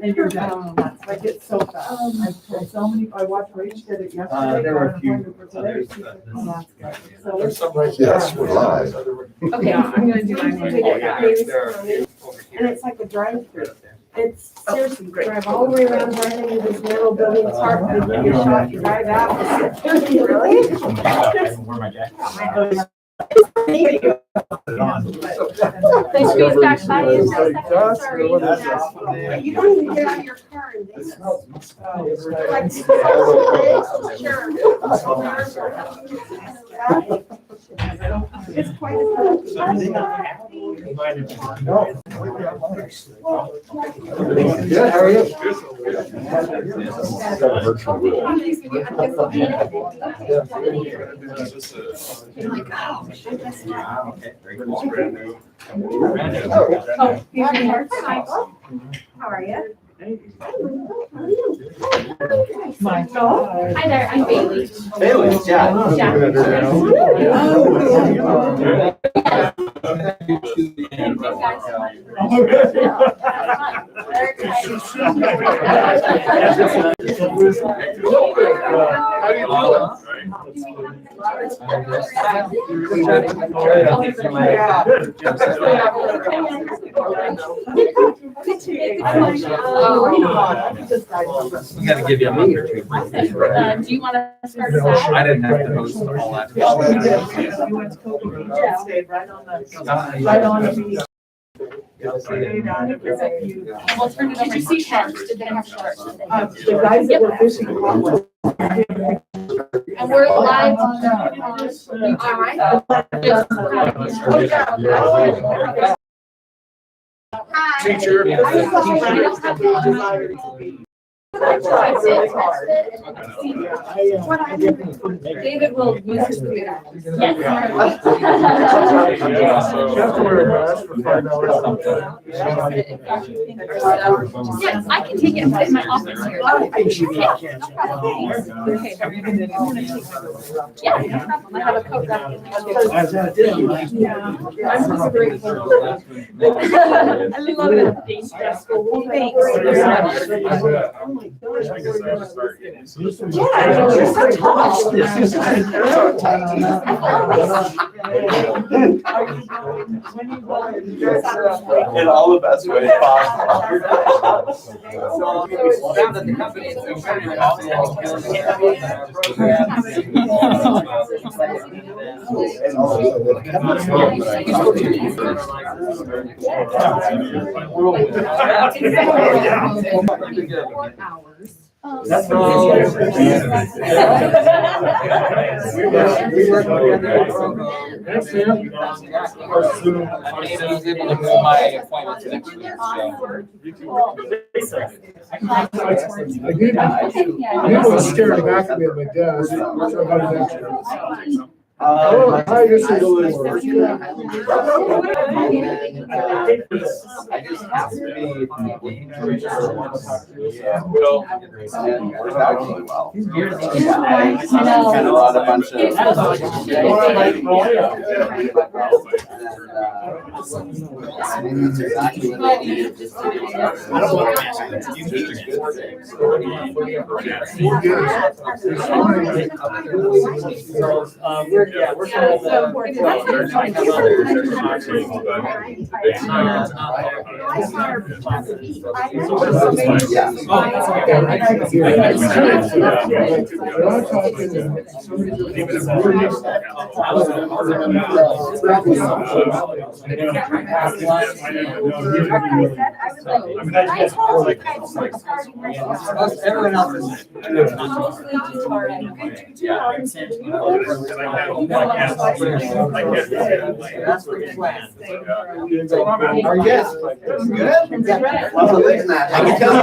And you're done. Like it's so fast. I've told so many, I watched Rach did it yesterday. There were a few For today. She's like, oh, that's good. So There's it's, some right Yes, we're live. Okay, I'm gonna do mine. and it's like a drive-through. It's seriously great. Drive all the way around, drive into this narrow building, park, and then you shot, you drive out. Really? Wear my jacket. They squeeze back by you. Sorry. You don't even get out of your car and they like, it's quite a. Good, how are you? How are you? Hi there, I'm Bailey. Bailey, yeah. We gotta give you a month or two. Do you want to start us out? I didn't have to host all that. We went to Cocoa Beach, stayed right on the beach. We'll turn it over. Did you see sharks? Did they have sharks? The guys that were fishing. And we're live on YouTube. All right. Teacher. David will use his computer. Yes. You have to wear a mask for 5 hours. Yes, I can take it and put it in my office here. Yeah, no problem. I have a coat rack. I love it. Thanks. You're so tall. In all the best ways possible. Now that the company is so That's We work together. Thanks, Sam. I was able to move my appointments next week, I did was staring back at me at my desk. So I got an extra. Oh, hi, this is. I just have to be. Yeah, well, we're actually well. Kind of brought a bunch of. We're kind of everyone else is. That's the plan. Are you guys good? Well, at least not. I can tell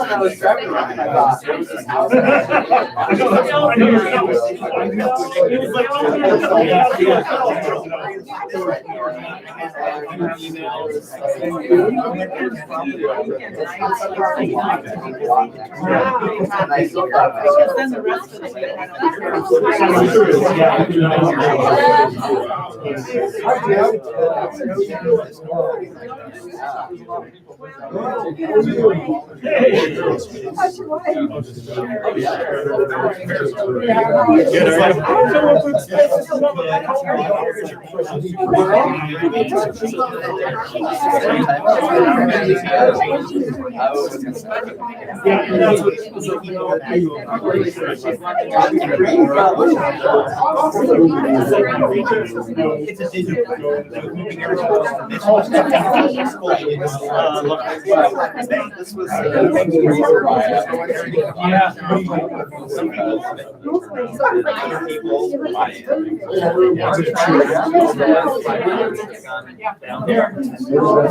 I was driving around my boss. It was his house. This was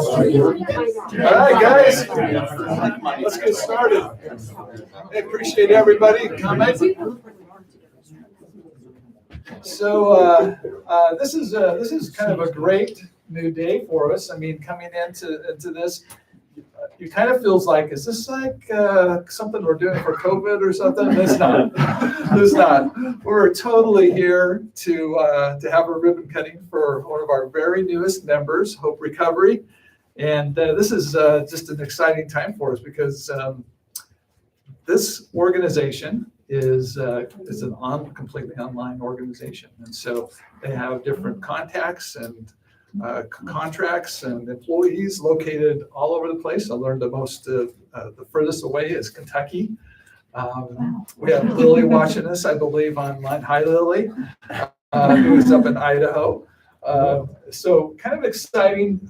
All right, guys, let's get started. I appreciate everybody coming. So this is kind of a great new day for us. I mean, coming into this, it kind of feels like, is this like something we're doing for COVID or something? It's not. It's not. We're totally here to have a ribbon cutting for one of our very newest members, Hope Recovery. And this is just an exciting time for us because this organization is an completely online organization. And so they have different contacts and contracts and employees located all over the place. I learned the furthest away is Kentucky. We have Lily watching us, I believe, online. Hi, Lily, who's up in Idaho. So kind of exciting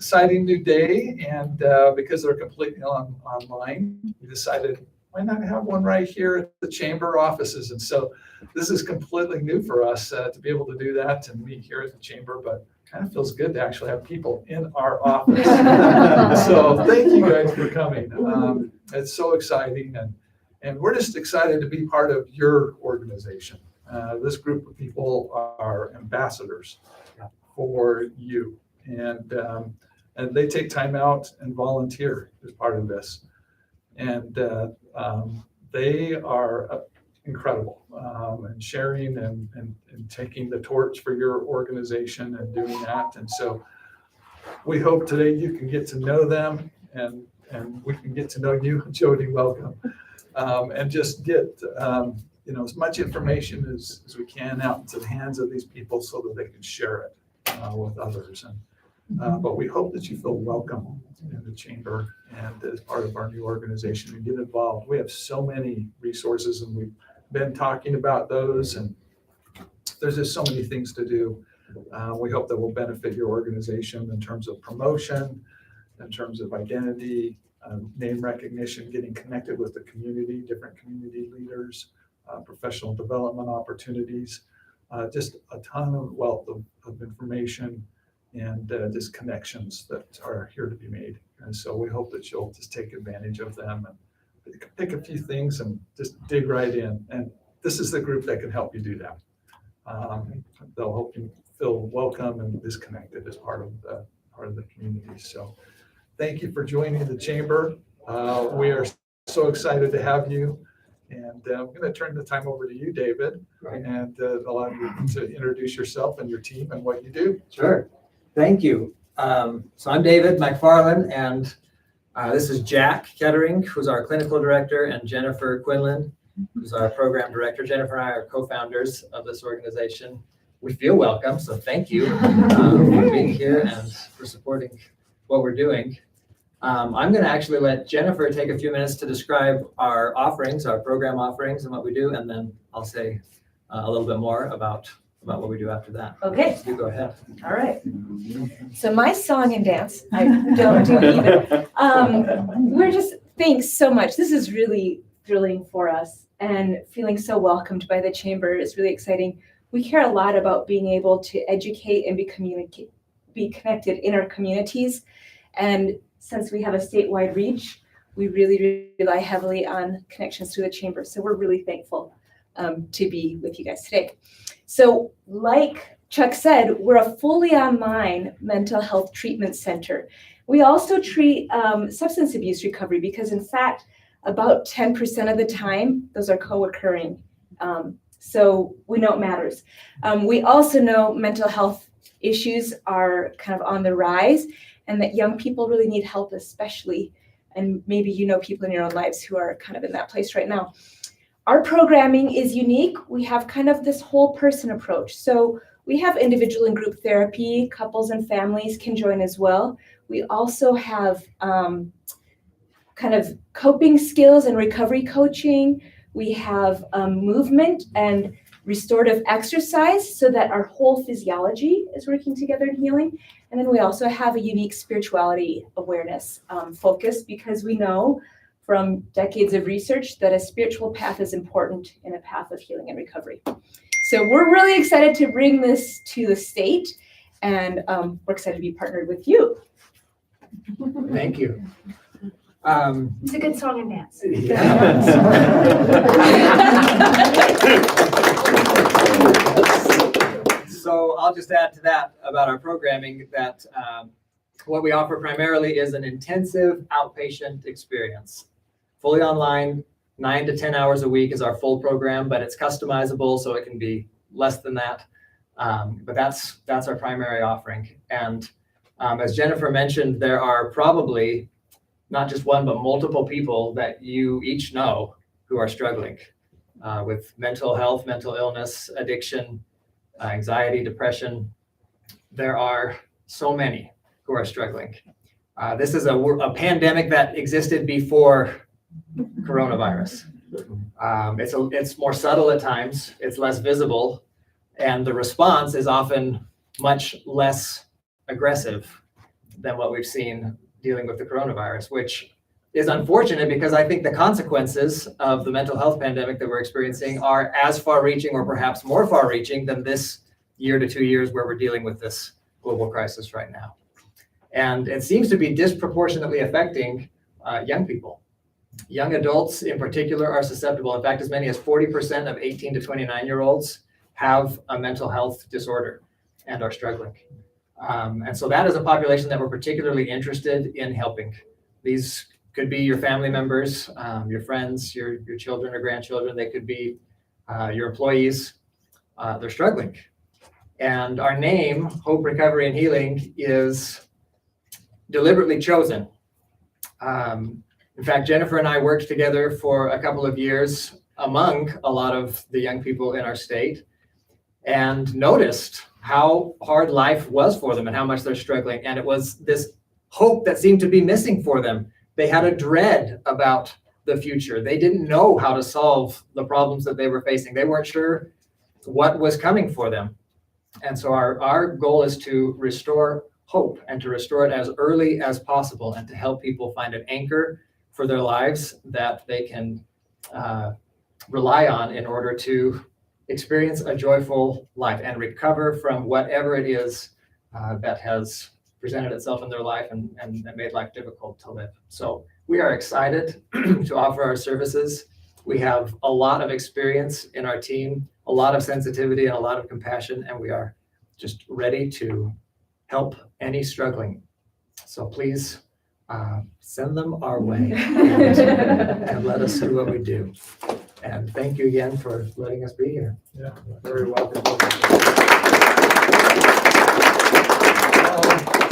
new day. And because they're completely online, we decided, why not have one right here at the chamber offices? And so this is completely new for us to be able to do that and meet here at the chamber, but kind of feels good to actually have people in our office. So thank you guys for coming. It's so exciting, and we're just excited to be part of your organization. This group of people are ambassadors for you, and they take time out and volunteer as part of this. And they are incredible and sharing and taking the torch for your organization and doing that. And so we hope today you can get to know them and we can get to know you. Jody, welcome. And just get as much information as we can out into the hands of these people so that they can share it with others. But we hope that you feel welcome in the chamber and as part of our new organization and get involved. We have so many resources and we've been talking about those, and there's just so many things to do. We hope that will benefit your organization in terms of promotion, in terms of identity, name recognition, getting connected with the community, different community leaders, professional development opportunities, just a ton of wealth of information and just connections that are here to be made. And so we hope that you'll just take advantage of them pick a few things and just dig right in. And this is the group that can help you do that. They'll help you feel welcome and disconnected as part of the community. So thank you for joining the chamber. We are so excited to have you. And I'm going to turn the time over to you, David, and allow you to introduce yourself and your team and what you do. Sure. Thank you. So I'm David McFarland, and this is Jack Kettering, who's our clinical director, and Jennifer Quinlan, who's our program director. Jennifer and I are co-founders of this organization. We feel welcome, so thank you for being here and for supporting what we're doing. I'm going to actually let Jennifer take a few minutes to describe our offerings, our program offerings, and what we do, and then I'll say a little bit more about what we do after that. Okay. You go ahead. All right. So my song and dance, I don't do either. We're just, thanks so much. This is really thrilling for us, and feeling so welcomed by the chamber is really exciting. We care a lot about being able to educate and be connected in our communities. And since we have a statewide reach, we really rely heavily on connections through the chamber. So we're really thankful to be with you guys today. So like Chuck said, we're a fully online mental health treatment center. We also treat substance abuse recovery because, in fact, about 10% of the time, those are co-occurring. So we know it matters. We also know mental health issues are kind of on the rise, and that young people really need help, especially. And maybe you know people in your own lives who are kind of in that place right now. Our programming is unique. We have kind of this whole person approach. So we have individual and group therapy. Couples and families can join as well. We also have kind of coping skills and recovery coaching. We have movement and restorative exercise so that our whole physiology is working together in healing. And then we also have a unique spirituality awareness focus, because we know from decades of research that a spiritual path is important in a path of healing and recovery. So we're really excited to bring this to the state, and we're excited to be partnered with you. Thank you. It's a good song and dance. So I'll just add to that about our programming that what we offer primarily is an intensive outpatient experience. Fully online, 9 to 10 hours a week is our full program, but it's customizable, so it can be less than that. But that's our primary offering. And as Jennifer mentioned, there are probably not just one, but multiple people that you each know who are struggling with mental health, mental illness, addiction, anxiety, depression. There are so many who are struggling. This is a pandemic that existed before coronavirus. It's more subtle at times, it's less visible, and the response is often much less aggressive than what we've seen dealing with the coronavirus, which is unfortunate because I think the consequences of the mental health pandemic that we're experiencing are as far-reaching or perhaps more far-reaching than this year to 2 years where we're dealing with this global crisis right now. And it seems to be disproportionately affecting young people. Young adults in particular are susceptible. In fact, as many as 40% of 18 to 29-year-olds have a mental health disorder and are struggling. And so that is a population that we're particularly interested in helping. These could be your family members, your friends, your children or grandchildren. They could be your employees. They're struggling. And our name, Hope, Recovery, and Healing, is deliberately chosen. In fact, Jennifer and I worked together for a couple of years among a lot of the young people in our state and noticed how hard life was for them and how much they're struggling. And it was this hope that seemed to be missing for them. They had a dread about the future. They didn't know how to solve the problems that they were facing. They weren't sure what was coming for them. And so our goal is to restore hope and to restore it as early as possible and to help people find an anchor for their lives that they can rely on in order to experience a joyful life and recover from whatever it is that has presented itself in their life and made life difficult to live. So we are excited to offer our services. We have a lot of experience in our team, a lot of sensitivity and a lot of compassion, and we are just ready to help any struggling. So please send them our way and let us do what we do. And thank you again for letting us be here. Yeah, very welcome.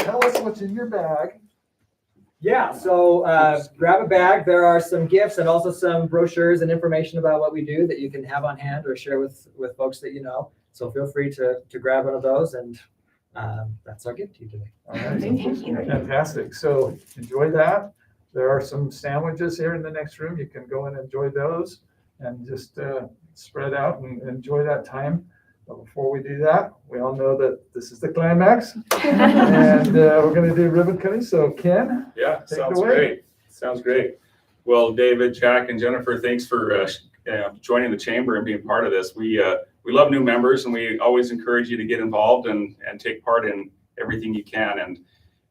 Tell us what's in your bag. Yeah, so grab a bag. There are some gifts and also some brochures and information about what we do that you can have on hand or share with folks that you know. So feel free to grab one of those, and that's our gift to you today. All right. Fantastic. So enjoy that. There are some sandwiches here in the next room. You can go and enjoy those and just spread out and enjoy that time. But before we do that, we all know that this is the climax, and we're going to do ribbon cutting. So Ken, yeah, take sounds it away. great. Sounds great. Well, David, Jack, and Jennifer, thanks for joining the chamber and being part of this. We love new members, and we always encourage you to get involved and take part in everything you can. And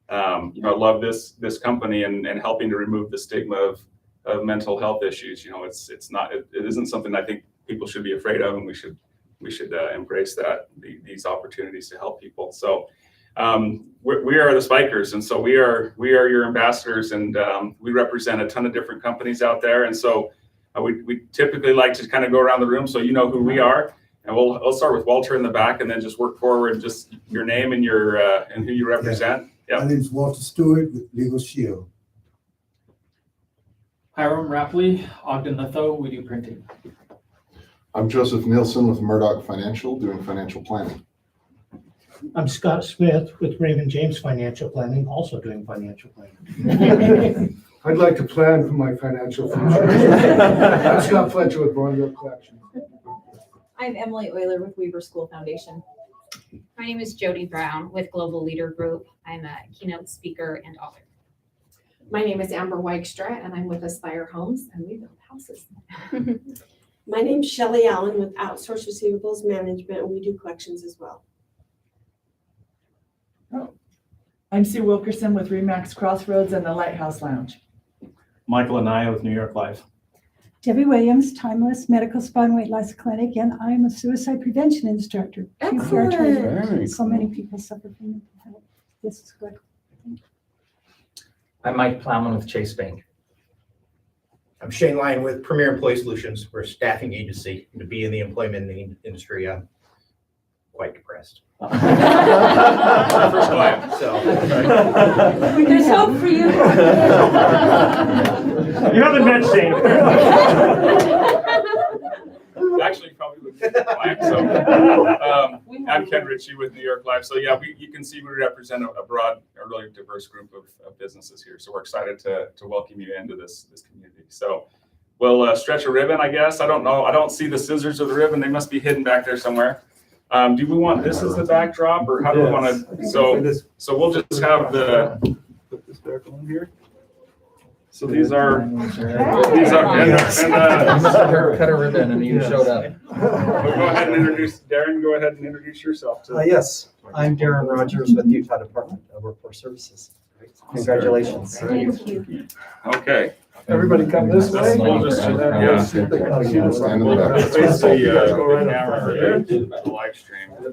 I love this company and helping to remove the stigma of mental health issues. It isn't something I think people should be afraid of, and we should embrace these opportunities to help people. So we are the Spikers, and so we are your ambassadors, and we represent a ton of different companies out there. And so we typically like to kind of go around the room so you know who we are. And we'll start with Walter in the back, and then just work forward, just your name and your and who you represent. Yeah. My name is Walter Stewart with Legal Shield. Hiram Rapley, Ogden-Weber, we do printing. I'm Joseph Nielsen with Murdoch Financial, doing financial planning. I'm Scott Smith with Raymond James Financial Planning, also doing financial planning. I'd like to plan for my financial future. I'm Scott Fletcher with Barnwell Collection. I'm Emily Euler with Weber School Foundation. My name is Jody Brown with Global Leader Group. I'm a keynote speaker and author. My name is Amber Weikstra, and I'm with Aspire Homes, and we build houses. My name's Shelley Allen with Outsourced Receivables Management, and we do collections as well. I'm Sue Wilkerson with Remax Crossroads and the Lighthouse Lounge. Michael Anaya with New York Life. Debbie Williams, Timeless Medical Spa and Weight Loss Clinic, and I'm a suicide prevention instructor. Excellent. So many people suffer from mental health. This is good. I'm Mike Plowman with Chase Bank. I'm Shane Lyon with Premier Employee Solutions. We're a staffing agency. To be in the employment industry, I'm quite depressed. First client. So There's hope for you. You haven't met Shane. Actually, you probably would get the client. So I'm Ken Ritchie with New York Life. So yeah, you can see we represent a broad, a really diverse group of businesses here. So we're excited to welcome you into this community. So we'll stretch a ribbon, I guess. I don't know. I don't see the scissors or the ribbon. They must be hidden back there somewhere. Do we want this as the backdrop, or how do we want to? So we'll just have put this back on here. So these are Cut a ribbon and you showed up. We'll go ahead and introduce Darren. Go ahead and introduce yourself. Yes, I'm Darren Rogers with Utah Department of Workforce Services. Congratulations. Thank you. Okay. Everybody come this way. We'll just Stand in the back. face the camera or the live stream. You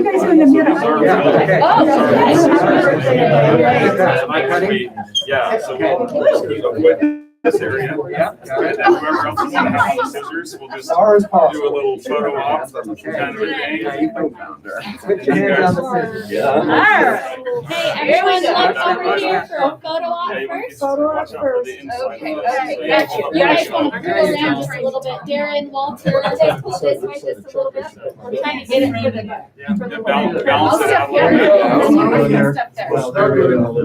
guys are in the middle. Yeah, so we'll just keep up with this area. And then whoever else is gonna have the scissors, we'll just do a little photo op, kind of a thing. Put your hands on the scissors. Hey, everyone look over here for a photo op first. Photo op first. Okay, all right, gotcha. You guys want to go down just a little bit. Darren, Walter, take this way just a little bit. I'm trying to get it for the Balance it out a little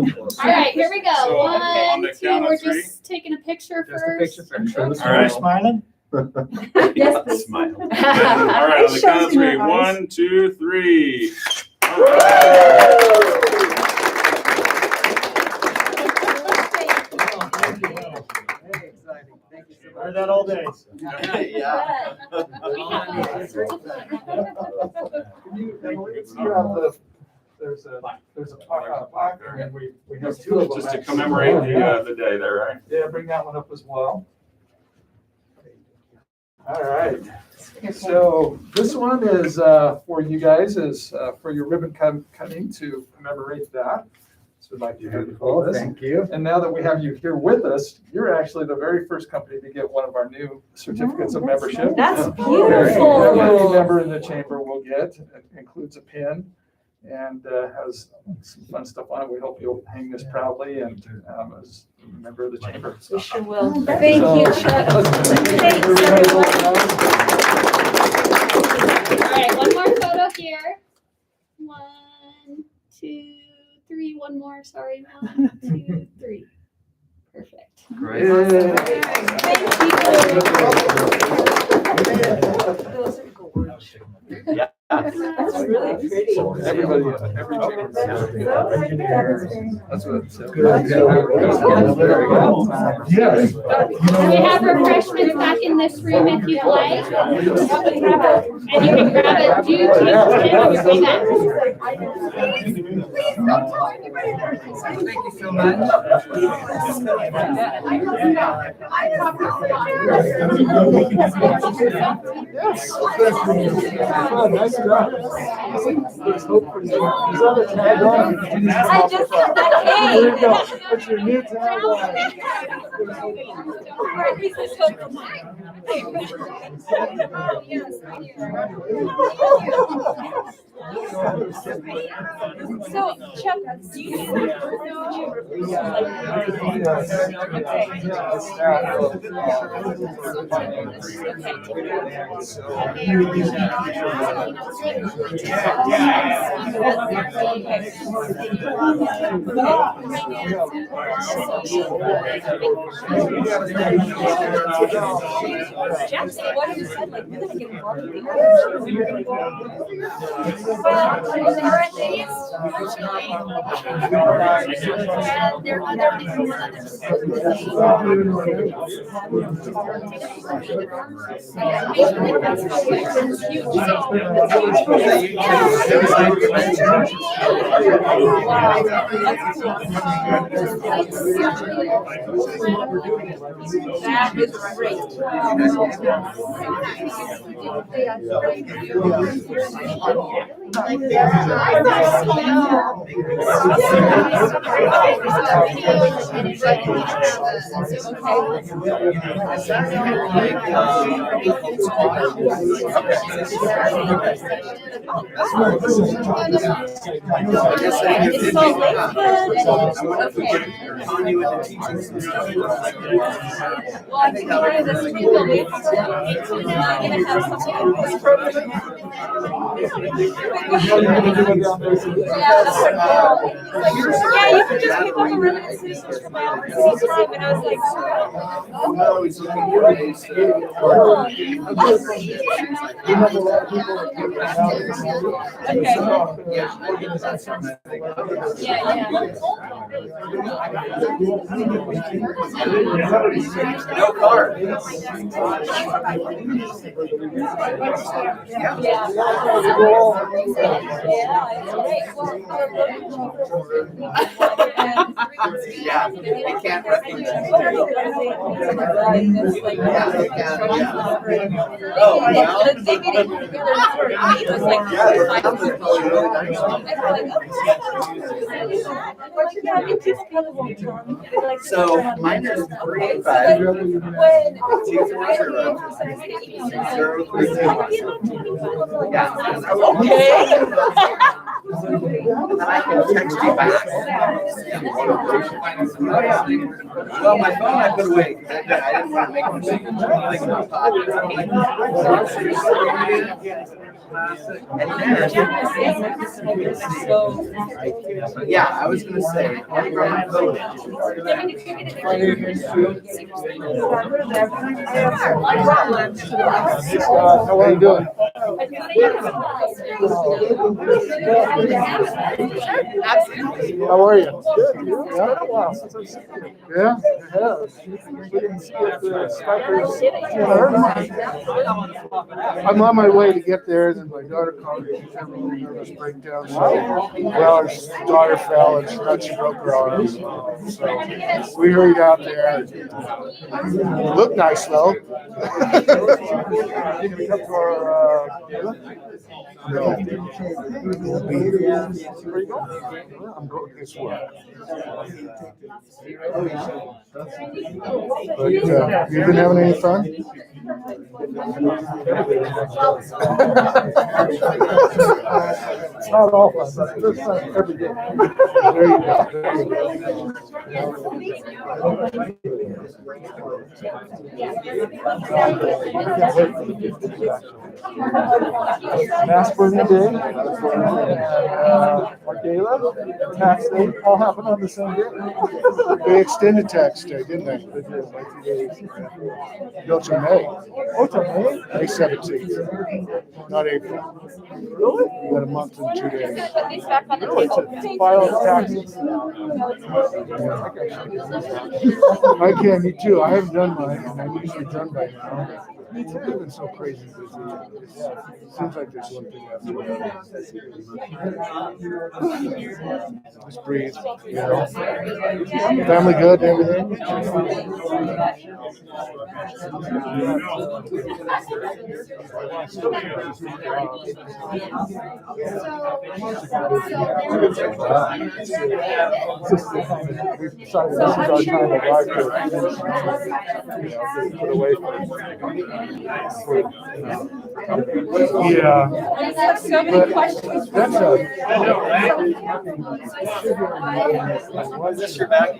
bit. All right, here we go. So, on 1, the 2, count of we're three. just taking a picture Just a first. picture. All right. Smiling? Yes, please. All right, on the count of three. 1, 2, 3. All right. Heard that all day. You have there's a plaque there, and we have two of them. Just to actually. commemorate the day there, right? Yeah, bring that one up as well. All right. So this one is for you guys, is for your ribbon cutting to commemorate that. So we'd like to have you hold this. Thank you. And now that we have you here with us, you're actually the very first company to get one of our new certificates of membership. That's beautiful. Every beautiful. member in the chamber will get. It includes a pin and has some fun stuff on it. We hope you'll hang this proudly and as a member of the chamber. We sure will. Thank you, Chuck. Thanks, All right, one more photo here. 1, 2, 3. One more. Sorry. 1, 2, 3. Perfect. Great. Those are gorgeous. Yeah. That's really pretty. Everybody, every chamber. That's what it says. Yes. We have refreshments back in this room if you'd like. And you can grab it. Do you take it? Bring that. Thank you so much. Oh, nice job. Let's hope for you. Is that a tag on? I just got that There you cake. go. It's your new tag on. So, Chuck, Jackson, what have you said? Like, we're gonna get involved in the That is great. It's so late. Well, I think part of this week we'll be gonna have something in this program. Yeah, you can just pick up a ribbon and scissors from my overseas time, and I was like, No card. Yeah, we can't replicate. Oh, well. the dignity was like, So mine is 3, 5, 2, 4, 0. Yeah. Okay. And I can text you back. Oh, yeah. Well, my phone I put away. I didn't want to make a mistake. Yeah, I was going to say, let me grab my phone. How are you doing? How are you? Good. Yeah. Yeah. I'm on my way to get there, and then my daughter called me. She's having a little nervous breakdown. So, well, her daughter fell and she broke her arm. So we hurried out there. Looked nice though. No. I'm going this way. But you been having any fun? It's not all fun, but it's fun every day. There you go. Mass burning day, and Gala, tax day, all happened on the same day. They extended tax day, didn't they? They did, by 2 days. No, to May. Oh, to May? May 17th, not April. Really? You got a month and 2 days. Really? To file taxes? I can, me too. I haven't done mine, and I'm usually done by now. It's been so crazy busy. It seems like there's one thing after another. Just breathe, you know. Family good and everything? We've decided this is our time of life to put away for yeah. So many questions. That's Is this your back?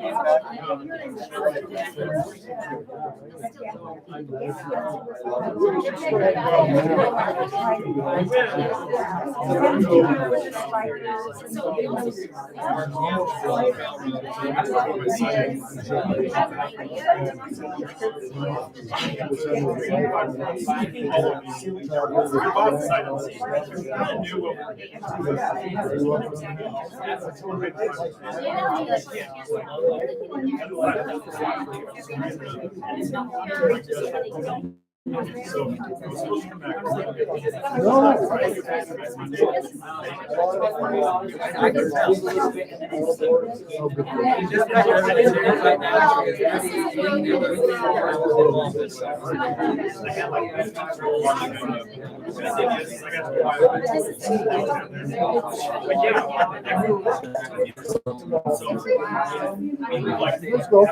Let's go.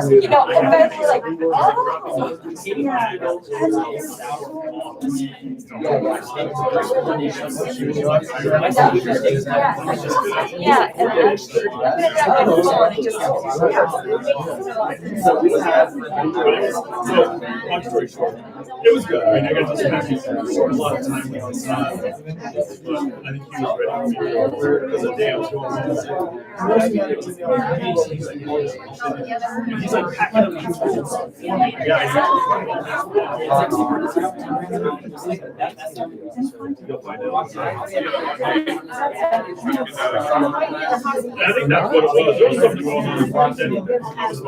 You know, and then we're like, yeah. Long story short, it was good. I mean, I got to spend a lot of time with his son. But I think he was ready because the day I was going he's like packing up you'll find out. I think that's what it was. There was something going on in the front end. That's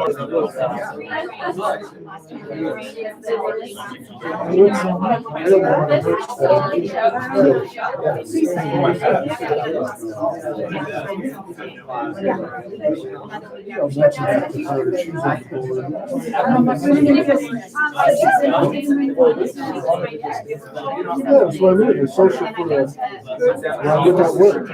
what I mean. It's social for the with that work.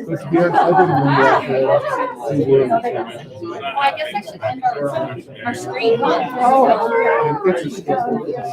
Let's be honest, I didn't remember after Well, I guess I should end our screen. interesting. Yeah.